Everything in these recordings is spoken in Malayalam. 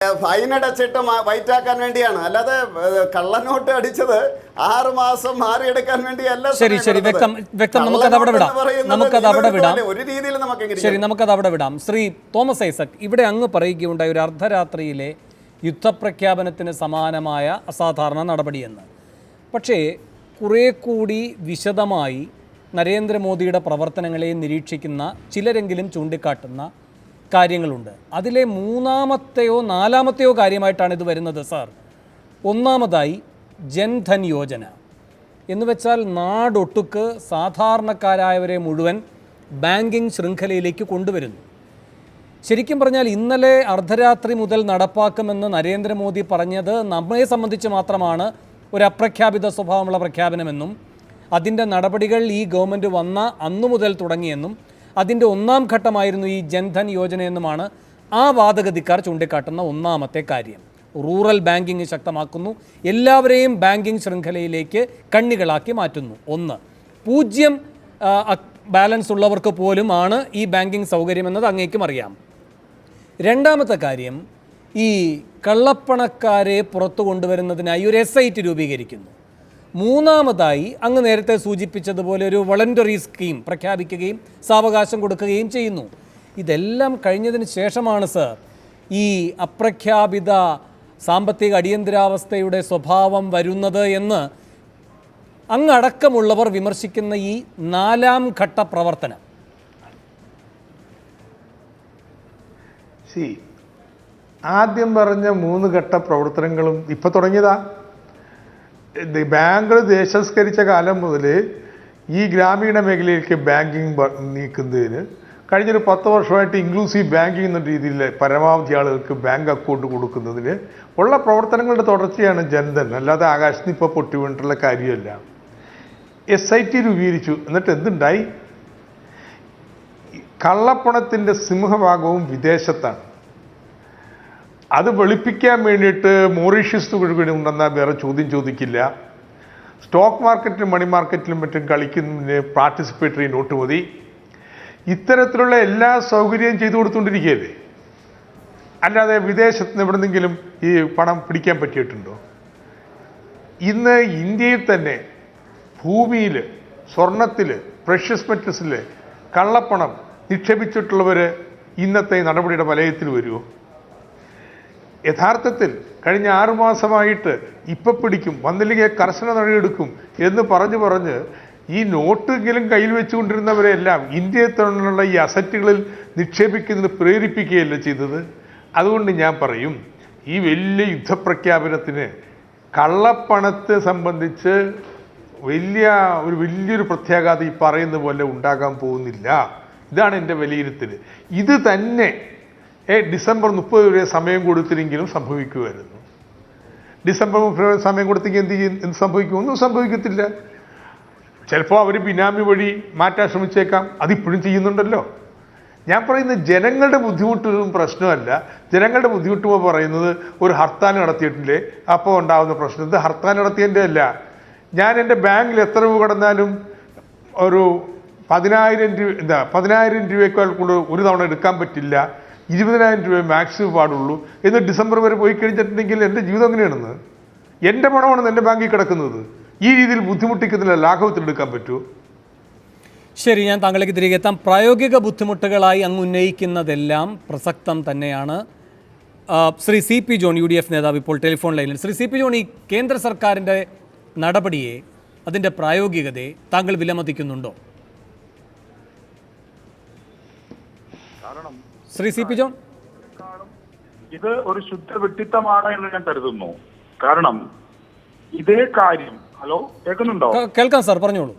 ഫൈൻ അടച്ചിട്ട് വൈറ്റാക്കാൻ വേണ്ടിയാണ്, അല്ലാതെ കള്ളനോട്ട് അടിച്ചത് 6 മാസം മാറിയെടുക്കാൻ വേണ്ടിയല്ല. ശരി, വ്യക്തം. നമുക്കത് അവിടെ വിടാം. ഒരു രീതിയിൽ നമുക്കത് അവിടെ വിടാം. ശ്രീ തോമസ് ഐസക്, ഇവിടെ അങ്ങ് പറയുകയുണ്ടായി ഒരു അർദ്ധരാത്രിയിലെ യുദ്ധപ്രഖ്യാപനത്തിന് സമാനമായ അസാധാരണ നടപടിയെന്ന്. പക്ഷേ കുറേ കൂടി വിശദമായി നരേന്ദ്രമോദിയുടെ പ്രവർത്തനങ്ങളെ നിരീക്ഷിക്കുന്ന ചിലരെങ്കിലും ചൂണ്ടിക്കാട്ടുന്ന കാര്യങ്ങളുണ്ട്. അതിലെ 3-ാമത്തെയോ 4-ാമത്തെയോ കാര്യമായിട്ടാണ് ഇത് വരുന്നത് സാർ. ഒന്നാമതായി ജൻധൻ യോജന എന്ന് വെച്ചാൽ നാടൊട്ടുക്ക് സാധാരണക്കാരായവരെ മുഴുവൻ ബാങ്കിങ് ശൃംഖലയിലേക്ക് കൊണ്ടുവരുന്നു. ശരിക്കും പറഞ്ഞാൽ ഇന്നലെ അർദ്ധരാത്രി മുതൽ നടപ്പാക്കുമെന്ന് നരേന്ദ്രമോദി പറഞ്ഞത് നമ്മെ സംബന്ധിച്ച് മാത്രമാണ് ഒരു അപ്രഖ്യാപിത സ്വഭാവമുള്ള പ്രഖ്യാപനമെന്നും അതിൻ്റെ നടപടികൾ ഈ ഗവൺമെൻറ് വന്ന അന്നു മുതൽ തുടങ്ങിയെന്നും അതിൻ്റെ 1-ാം ഘട്ടമായിരുന്നു ഈ ജൻധൻ യോജന എന്നുമാണ് ആ വാദഗതിക്കാർ ചൂണ്ടിക്കാട്ടുന്ന 1-ാമത്തെ കാര്യം. റൂറൽ ബാങ്കിങ് ശക്തമാക്കുന്നു, എല്ലാവരെയും ബാങ്കിങ് ശൃംഖലയിലേക്ക് കണ്ണികളാക്കി മാറ്റുന്നു. 0 ബാലൻസ് ഉള്ളവർക്ക് പോലും ആണ് ഈ ബാങ്കിങ് സൗകര്യമെന്നത് അങ്ങേക്കും അറിയാം. 2-ാമത്തെ കാര്യം, ഈ കള്ളപ്പണക്കാരെ പുറത്തു കൊണ്ടുവരുന്നതിനായി ഒരു SIT രൂപീകരിക്കുന്നു. 3-ാമതായി അങ്ങ് നേരത്തെ സൂചിപ്പിച്ചതുപോലെ ഒരു വോളണ്ടറി സ്കീം പ്രഖ്യാപിക്കുകയും സാവകാശം കൊടുക്കുകയും ചെയ്യുന്നു. ഇതെല്ലാം കഴിഞ്ഞതിന് ശേഷമാണ് സർ ഈ അപ്രഖ്യാപിത സാമ്പത്തിക അടിയന്തരാവസ്ഥയുടെ സ്വഭാവം വരുന്നത് എന്ന് അങ്ങടക്കമുള്ളവർ വിമർശിക്കുന്ന ഈ 4-ാം ഘട്ട പ്രവർത്തനം. ആദ്യം പറഞ്ഞ 3 ഘട്ട പ്രവർത്തനങ്ങളും ഇപ്പം തുടങ്ങിയതാ. ബാങ്കുകൾ ദേശസ്കരിച്ച കാലം മുതൽ ഈ ഗ്രാമീണ മേഖലയിലേക്ക് ബാങ്കിങ് നീക്കുന്നതിന് കഴിഞ്ഞൊരു 10 വർഷമായിട്ട് ഇൻക്ലൂസീവ് ബാങ്കിങ് എന്ന രീതിയിൽ പരമാവധി ആളുകൾക്ക് ബാങ്ക് അക്കൗണ്ട് കൊടുക്കുന്നതിന് ഉള്ള പ്രവർത്തനങ്ങളുടെ തുടർച്ചയാണ് ജൻധൻ. അല്ലാതെ ആകാശത്ത് ഇപ്പോൾ പൊട്ടി വീണിട്ടുള്ള കാര്യമല്ല. SIT രൂപീകരിച്ചു. എന്നിട്ട് എന്തുണ്ടായി? കള്ളപ്പണത്തിൻ്റെ സിംഹഭാഗവും വിദേശത്താണ്. അത് വെളുപ്പിക്കാൻ വേണ്ടിയിട്ട് മൊറീഷ്യസ് ഉണ്ടെന്നാൽ വേറെ ചോദ്യം ചോദിക്കില്ല. സ്റ്റോക്ക് മാർക്കറ്റിലും മണി മാർക്കറ്റിലും മറ്റും കളിക്കുന്നതിന് പാർട്ടിസിപ്പേറ്ററി നോട്ട് മതി. ഇത്തരത്തിലുള്ള എല്ലാ സൗകര്യവും ചെയ്തു കൊടുത്തുകൊണ്ടിരിക്കുകയല്ലേ. അല്ലാതെ വിദേശത്ത് നിന്ന് എവിടെന്നെങ്കിലും ഈ പണം പിടിക്കാൻ പറ്റിയിട്ടുണ്ടോ? ഇന്ന് ഇന്ത്യയിൽ തന്നെ ഭൂമിയിൽ, സ്വർണത്തിൽ, പ്രഷ്യസ് മെറ്റൽസിൽ കള്ളപ്പണം നിക്ഷേപിച്ചിട്ടുള്ളവർ ഇന്നത്തെ നടപടിയുടെ വലയത്തിൽ വരുമോ? യഥാർത്ഥത്തിൽ കഴിഞ്ഞ 6 മാസമായിട്ട് ഇപ്പം പിടിക്കും, വന്നില്ലെങ്കിൽ കർശന നടപടിയെടുക്കും എന്ന് പറഞ്ഞ് ഈ നോട്ടെങ്കിലും കയ്യിൽ വെച്ചുകൊണ്ടിരുന്നവരെല്ലാം ഇന്ത്യയിൽ തന്നെയുള്ള ഈ അസറ്റുകളിൽ നിക്ഷേപിക്കുന്നത് പ്രേരിപ്പിക്കുകയല്ല ചെയ്തത്. അതുകൊണ്ട് ഞാൻ പറയും, ഈ വലിയ യുദ്ധപ്രഖ്യാപനത്തിന് കള്ളപ്പണത്തെ സംബന്ധിച്ച് വലിയൊരു പ്രത്യാഘാതം ഈ പറയുന്ന പോലെ ഉണ്ടാകാൻ പോകുന്നില്ല. ഇതാണ് എൻ്റെ വിലയിരുത്തൽ. ഇത് തന്നെ ഡിസംബർ 30 വരെ സമയം കൊടുത്തില്ലെങ്കിലും സംഭവിക്കുമായിരുന്നു. ഡിസംബർ 30 വരെ സമയം കൊടുത്തെങ്കിൽ എന്ത് സംഭവിക്കും? ഒന്നും സംഭവിക്കത്തില്ല. ചിലപ്പോൾ അവർ ബിനാമി വഴി മാറ്റാൻ ശ്രമിച്ചേക്കാം. അതിപ്പോഴും ചെയ്യുന്നുണ്ടല്ലോ. ഞാൻ പറയുന്നത് ജനങ്ങളുടെ ബുദ്ധിമുട്ടൊന്നും പ്രശ്നമല്ല. ജനങ്ങളുടെ ബുദ്ധിമുട്ട് പറയുന്നത് ഒരു ഹർത്താൽ നടത്തിയിട്ടില്ലേ അപ്പോൾ ഉണ്ടാകുന്ന പ്രശ്നം. ഇത് ഹർത്താൽ നടത്തിയതിൻ്റെ അല്ല. ഞാൻ എൻ്റെ ബാങ്കിൽ എത്ര രൂപ കടന്നാലും ഒരു 10,000 രൂപയേക്കാൾ കൊണ്ട് ഒരു തവണ എടുക്കാൻ പറ്റില്ല. 20,000 രൂപ മാക്സിമം പാടുള്ളൂ എന്ന് ഡിസംബർ വരെ പോയി കഴിഞ്ഞിട്ടുണ്ടെങ്കിൽ എൻ്റെ ജീവിതം എങ്ങനെയാണെന്ന്? എൻ്റെ പണമാണ് എൻ്റെ ബാങ്കിൽ കിടക്കുന്നത്. ഈ രീതിയിൽ ബുദ്ധിമുട്ടിക്കുന്നില്ല, ലാഘവത്തിലെടുക്കാൻ പറ്റുമോ? ശരി, ഞാൻ താങ്കളിലേക്ക് തിരികെ എത്താം. പ്രായോഗിക ബുദ്ധിമുട്ടുകളായി അങ്ങ് ഉന്നയിക്കുന്നതെല്ലാം പ്രസക്തം തന്നെയാണ്. ശ്രീ CP ജോൺ, UDF നേതാവ്, ഇപ്പോൾ ടെലിഫോൺ ലൈനിൽ. ശ്രീ CP ജോൺ, ഈ കേന്ദ്ര സർക്കാരിൻ്റെ നടപടിയെ, അതിൻ്റെ പ്രായോഗികതയെ താങ്കൾ വിലമതിക്കുന്നുണ്ടോ? ശ്രീ CP ജോൺ, ഇത് ഒരു ശുദ്ധ വിഡ്ഢിത്തമാണ് എന്ന് ഞാൻ കരുതുന്നു. കാരണം ഇതേ കാര്യം, ഹലോ കേൾക്കുന്നുണ്ടോ? കേൾക്കാം സാർ, പറഞ്ഞോളൂ.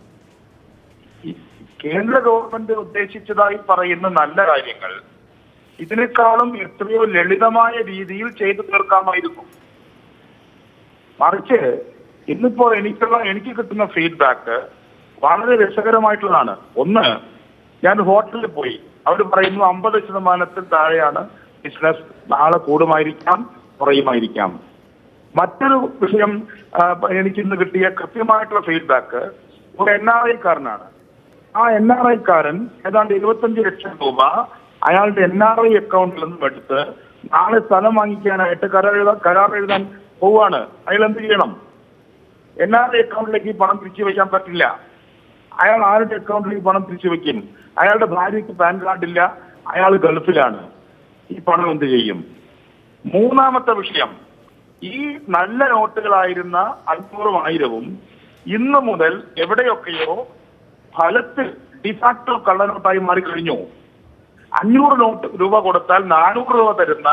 കേന്ദ്ര ഗവൺമെന്റ് ഉദ്ദേശിച്ചതായി പറയുന്ന നല്ല കാര്യങ്ങൾ ഇതിനേക്കാളും എത്രയോ ലളിതമായ രീതിയിൽ ചെയ്തു തീർക്കാമായിരുന്നു. മറിച്ച് ഇന്നിപ്പോ എനിക്ക് കിട്ടുന്ന ഫീഡ്ബാക്ക് വളരെ രസകരമായിട്ടുള്ളതാണ്. ഒന്ന്, ഞാൻ ഹോട്ടലിൽ പോയി, അവർ പറയുന്നു 50% താഴെയാണ് ബിസിനസ്, നാളെ കൂടുമായിരിക്കാം കുറയുമായിരിക്കാം. മറ്റൊരു വിഷയം, എനിക്കിന്ന് കിട്ടിയ കൃത്യമായിട്ടുള്ള ഫീഡ്ബാക്ക് ഒരു NRI-കാരനാണ്. ആ NRI-കാരൻ ഏതാണ്ട് 25 ലക്ഷം രൂപ അയാളുടെ NRI അക്കൗണ്ടിൽ നിന്നും എടുത്ത് നാളെ സ്ഥലം വാങ്ങിക്കാനായിട്ട് കരാർ എഴുതാൻ പോവാണ്. അയാൾ എന്ത് ചെയ്യണം? NRI അക്കൗണ്ടിലേക്ക് പണം തിരിച്ചു വെക്കാൻ പറ്റില്ല. അയാൾ ആരുടെ അക്കൗണ്ടിലേക്ക് പണം തിരിച്ചു വെക്കും? അയാളുടെ ഭാര്യയ്ക്ക് പാൻ കാർഡില്ല, അയാൾ ഗൾഫിലാണ്. ഈ പണം എന്ത് ചെയ്യും? മൂന്നാമത്തെ വിഷയം, ഈ നല്ല നോട്ടുകളായിരുന്ന 500ഉം 1000ഉം ഇന്ന് മുതൽ എവിടെയൊക്കെയോ ഫലത്തിൽ ഡിഫാക്ടോ കള്ളനോട്ടായി മാറിക്കഴിഞ്ഞു. 500 രൂപ കൊടുത്താൽ 400 രൂപ തരുന്ന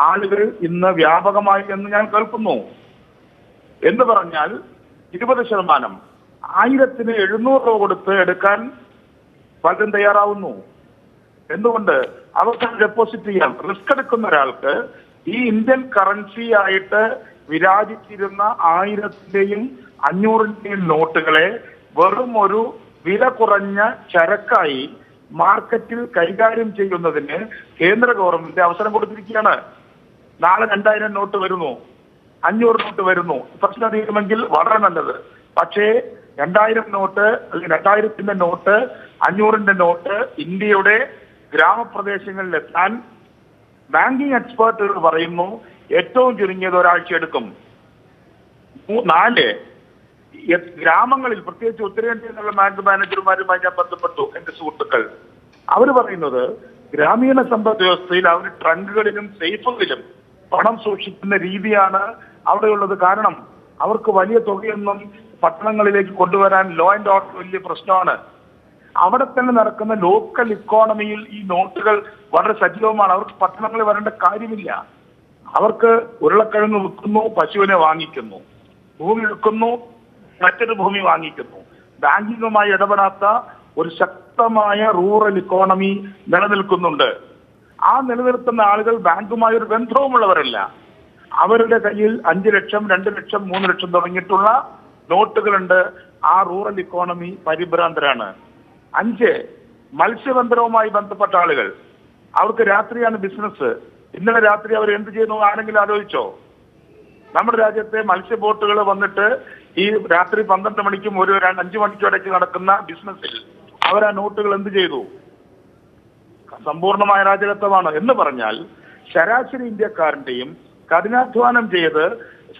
ആളുകൾ ഇന്ന് വ്യാപകമായി എന്ന് ഞാൻ കേൾക്കുന്നു. എന്ന് പറഞ്ഞാൽ 20%, 1000-ന് 700 രൂപ കൊടുത്ത് എടുക്കാൻ പലരും തയ്യാറാവുന്നു. എന്തുകൊണ്ട്? അവർക്ക് ഡെപ്പോസിറ്റ് ചെയ്യാം. റിസ്ക് എടുക്കുന്ന ഒരാൾക്ക് ഈ ഇന്ത്യൻ കറൻസി ആയിട്ട് വിരാജിച്ചിരുന്ന 1000-ന്റെയും 500-ന്റെയും നോട്ടുകളെ വെറും ഒരു വില കുറഞ്ഞ ചരക്കായി മാർക്കറ്റിൽ കൈകാര്യം ചെയ്യുന്നതിന് കേന്ദ്ര ഗവൺമെന്റ് അവസരം കൊടുത്തിരിക്കുകയാണ്. നാളെ 2000 നോട്ട് വരുന്നു, 500 നോട്ട് വരുന്നു. പ്രശ്നം തീരുമെങ്കിൽ വളരെ നല്ലത്. പക്ഷേ 2000 നോട്ട് അല്ലെങ്കിൽ 2000-ന്റെ നോട്ട്, 500-ന്റെ നോട്ട് ഇന്ത്യയുടെ ഗ്രാമപ്രദേശങ്ങളിലെത്താൻ ബാങ്കിങ് എക്സ്പേർട്ടുകൾ പറയുന്നു ഏറ്റവും ചുരുങ്ങിയത് ഒരാഴ്ച എടുക്കും. 4 ഗ്രാമങ്ങളിൽ, പ്രത്യേകിച്ച് ഉത്തരേന്ത്യയിലുള്ള ബാങ്ക് മാനേജർമാരുമായി ഞാൻ ബന്ധപ്പെട്ടു, എന്റെ സുഹൃത്തുക്കൾ. അവർ പറയുന്നത് ഗ്രാമീണ സമ്പദ് വ്യവസ്ഥയിൽ അവർ ട്രങ്കുകളിലും സേഫുകളിലും പണം സൂക്ഷിക്കുന്ന രീതിയാണ് അവിടെയുള്ളത്. കാരണം അവർക്ക് വലിയ തുകയൊന്നും പട്ടണങ്ങളിലേക്ക് കൊണ്ടുവരാൻ ലോ ആൻഡ് ഓർഡർ വലിയ പ്രശ്നമാണ്. അവിടെ തന്നെ നടക്കുന്ന ലോക്കൽ ഇക്കോണമിയിൽ ഈ നോട്ടുകൾ വളരെ സജീവമാണ്. അവർക്ക് പട്ടണങ്ങളിൽ വരേണ്ട കാര്യമില്ല. അവർക്ക് ഉരുളക്കിഴങ്ങ് വിൽക്കുന്നു, പശുവിനെ വാങ്ങിക്കുന്നു, ഭൂമി വിൽക്കുന്നു, മറ്റൊരു ഭൂമി വാങ്ങിക്കുന്നു. ബാങ്കിങ്ങുമായി ഇടപെടാത്ത ഒരു ശക്തമായ റൂറൽ ഇക്കോണമി നിലനിൽക്കുന്നുണ്ട്. ആ നിലനിൽക്കുന്ന ആളുകൾ ബാങ്കുമായി ഒരു ബന്ധവുമുള്ളവരല്ല. അവരുടെ കയ്യിൽ 5 ലക്ഷം, 2 ലക്ഷം, 3 ലക്ഷം തുടങ്ങിയിട്ടുള്ള നോട്ടുകളുണ്ട്. ആ റൂറൽ ഇക്കോണമി പരിഭ്രാന്തരാണ്. 5 മത്സ്യബന്ധനവുമായി ബന്ധപ്പെട്ട ആളുകൾ, അവർക്ക് രാത്രിയാണ് ബിസിനസ്. ഇന്നലെ രാത്രി അവർ എന്ത് ചെയ്യുന്നു ആരെങ്കിലും ആലോചിച്ചോ? നമ്മുടെ രാജ്യത്തെ മത്സ്യബോട്ടുകൾ വന്നിട്ട് ഈ രാത്രി 12 മണിക്കും 5 മണിക്കും ഇടയ്ക്ക് നടക്കുന്ന ബിസിനസ്സിൽ അവർ ആ നോട്ടുകൾ എന്ത് ചെയ്തു? സമ്പൂർണമായ രാജകത്വമാണ്. എന്ന് പറഞ്ഞാൽ ശരാശരി ഇന്ത്യക്കാരന്റെയും കഠിനാധ്വാനം ചെയ്ത്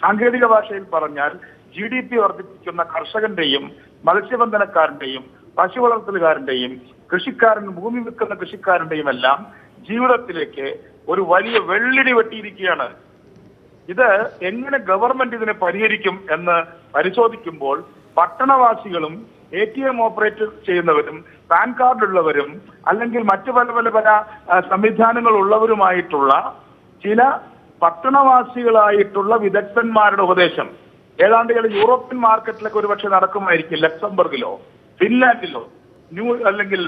സാങ്കേതിക ഭാഷയിൽ പറഞ്ഞാൽ GDP വർദ്ധിപ്പിക്കുന്ന കർഷകന്റെയും മത്സ്യബന്ധനക്കാരന്റെയും പശു വളർത്തലുകാരന്റെയും കൃഷിക്കാരൻ, ഭൂമി വിൽക്കുന്ന കൃഷിക്കാരന്റെയും എല്ലാം ജീവിതത്തിലേക്ക് ഒരു വലിയ വെള്ളിടി വെട്ടിയിരിക്കുകയാണ്. ഇത് എങ്ങനെ ഗവൺമെന്റ് ഇതിനെ പരിഹരിക്കും എന്ന് പരിശോധിക്കുമ്പോൾ പട്ടണവാസികളും ATM ഓപ്പറേറ്റ് ചെയ്യുന്നവരും പാൻ കാർഡ് ഉള്ളവരും അല്ലെങ്കിൽ മറ്റു പല സംവിധാനങ്ങൾ ഉള്ളവരുമായിട്ടുള്ള ചില പട്ടണവാസികളായിട്ടുള്ള വിദഗ്ധന്മാരുടെ ഉപദേശം ഏതാണ്ട് യൂറോപ്യൻ മാർക്കറ്റിലൊക്കെ ഒരുപക്ഷെ നടക്കുമായിരിക്കും. ലക്സംബർഗിലോ ഫിൻലാൻഡിലോ അല്ലെങ്കിൽ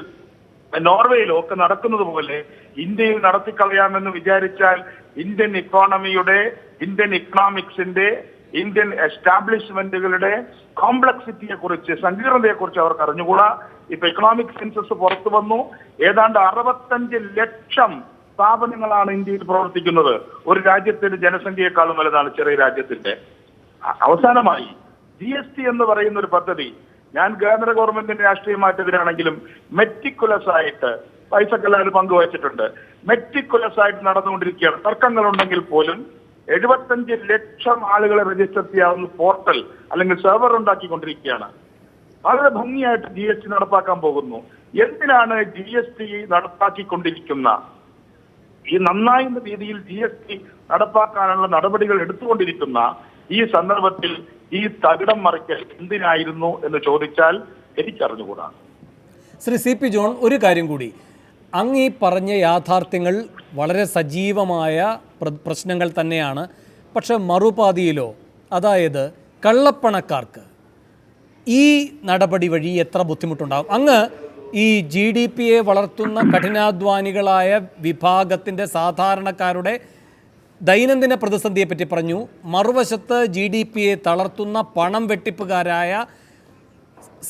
നോർവേയിലോ ഒക്കെ നടക്കുന്നത് പോലെ ഇന്ത്യയിൽ നടത്തിക്കളയാമെന്ന് വിചാരിച്ചാൽ ഇന്ത്യൻ ഇക്കോണമിയുടെ, ഇന്ത്യൻ ഇക്കണോമിക്സിന്റെ, ഇന്ത്യൻ എസ്റ്റാബ്ലിഷ്മെന്റുകളുടെ കോംപ്ലക്സിറ്റിയെ കുറിച്ച്, സങ്കീർണതയെക്കുറിച്ച് അവർക്ക് അറിഞ്ഞുകൂടാ. ഇപ്പൊ ഇക്കണോമിക് സെൻസസ് പുറത്തു വന്നു. ഏതാണ്ട് 65 ലക്ഷം സ്ഥാപനങ്ങളാണ് ഇന്ത്യയിൽ പ്രവർത്തിക്കുന്നത്. ഒരു രാജ്യത്തിന്റെ ജനസംഖ്യയെക്കാളും വലുതാണ് ചെറിയ രാജ്യത്തിന്റെ. അവസാനമായി GST എന്ന് പറയുന്ന ഒരു പദ്ധതി, ഞാൻ കേന്ദ്ര ഗവൺമെന്റിന്റെ രാഷ്ട്രീയമായിട്ടെതിരാണെങ്കിലും മെറ്റിക്കുലസ് ആയിട്ട് പൈസക്കെല്ലാം പങ്കുവച്ചിട്ടുണ്ട്. മെറ്റിക്കുലസ് ആയിട്ട് നടന്നുകൊണ്ടിരിക്കുകയാണ്. തർക്കങ്ങളുണ്ടെങ്കിൽ പോലും 75 ലക്ഷം ആളുകളെ രജിസ്റ്റർ ചെയ്യാവുന്ന പോർട്ടൽ അല്ലെങ്കിൽ സെർവർ ഉണ്ടാക്കിക്കൊണ്ടിരിക്കുകയാണ്. വളരെ ഭംഗിയായിട്ട് GST നടപ്പാക്കാൻ പോകുന്നു. എന്തിനാണ് GST നടപ്പാക്കിക്കൊണ്ടിരിക്കുന്ന ഈ നന്നായ രീതിയിൽ GST നടപ്പാക്കാനുള്ള നടപടികൾ എടുത്തുകൊണ്ടിരിക്കുന്ന ഈ സന്ദർഭത്തിൽ ഈ തകിടം മറിക്കൽ എന്തിനായിരുന്നു എന്ന് ചോദിച്ചാൽ എനിക്കറിഞ്ഞുകൂടാ. ശ്രീ CP ജോൺ, ഒരു കാര്യം കൂടി, അങ്ങ് ഈ പറഞ്ഞ യാഥാർത്ഥ്യങ്ങൾ വളരെ സജീവമായ പ്രശ്നങ്ങൾ തന്നെയാണ്. പക്ഷെ മറുപാതിയിലോ, അതായത് കള്ളപ്പണക്കാർക്ക് ഈ നടപടി വഴി എത്ര ബുദ്ധിമുട്ടുണ്ടാകും? അങ്ങ് ഈ GDPയെ വളർത്തുന്ന കഠിനാധ്വാനികളായ വിഭാഗത്തിൻ്റെ സാധാരണക്കാരുടെ ദൈനംദിന പ്രതിസന്ധിയെപ്പറ്റി പറഞ്ഞു. മറുവശത്ത് GDPയെ തളർത്തുന്ന പണം വെട്ടിപ്പുകാരായ,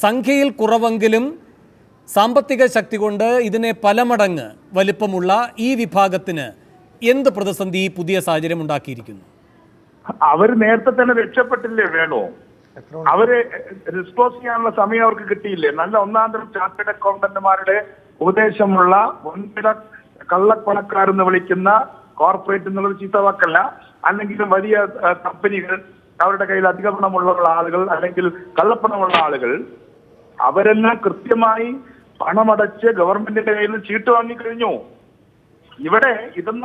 സംഖ്യയിൽ കുറവെങ്കിലും സാമ്പത്തിക ശക്തി കൊണ്ട് ഇതിനെ പല മടങ്ങ് വലിപ്പമുള്ള ഈ വിഭാഗത്തിന് എന്ത് പ്രതിസന്ധി ഈ പുതിയ സാഹചര്യം ഉണ്ടാക്കിയിരിക്കുന്നു? അവർ നേരത്തെ തന്നെ രക്ഷപ്പെട്ടില്ലേ വേണോ? അവര് ഡിസ്ക്ലോസ് ചെയ്യാനുള്ള സമയം അവർക്ക് കിട്ടിയില്ലേ? നല്ല ഒന്നാന്തരം ചാർട്ടേഡ് അക്കൗണ്ടന്റുമാരുടെ ഉപദേശമുള്ള വൻകിട കള്ളപ്പണക്കാരെന്ന് വിളിക്കുന്ന കോർപ്പറേറ്റ് എന്നുള്ളത് ചീത്ത വാക്കല്ല, അല്ലെങ്കിൽ വലിയ കമ്പനികൾ, അവരുടെ കയ്യിൽ അധിക പണമുള്ള ആളുകൾ അല്ലെങ്കിൽ കള്ളപ്പണമുള്ള ആളുകൾ, അവരെല്ലാം കൃത്യമായി പണമടച്ച് ഗവൺമെന്റിന്റെ കയ്യിൽ നിന്ന് ചീട്ട് വാങ്ങിക്കഴിഞ്ഞു. ഇവിടെ ഇതൊന്നും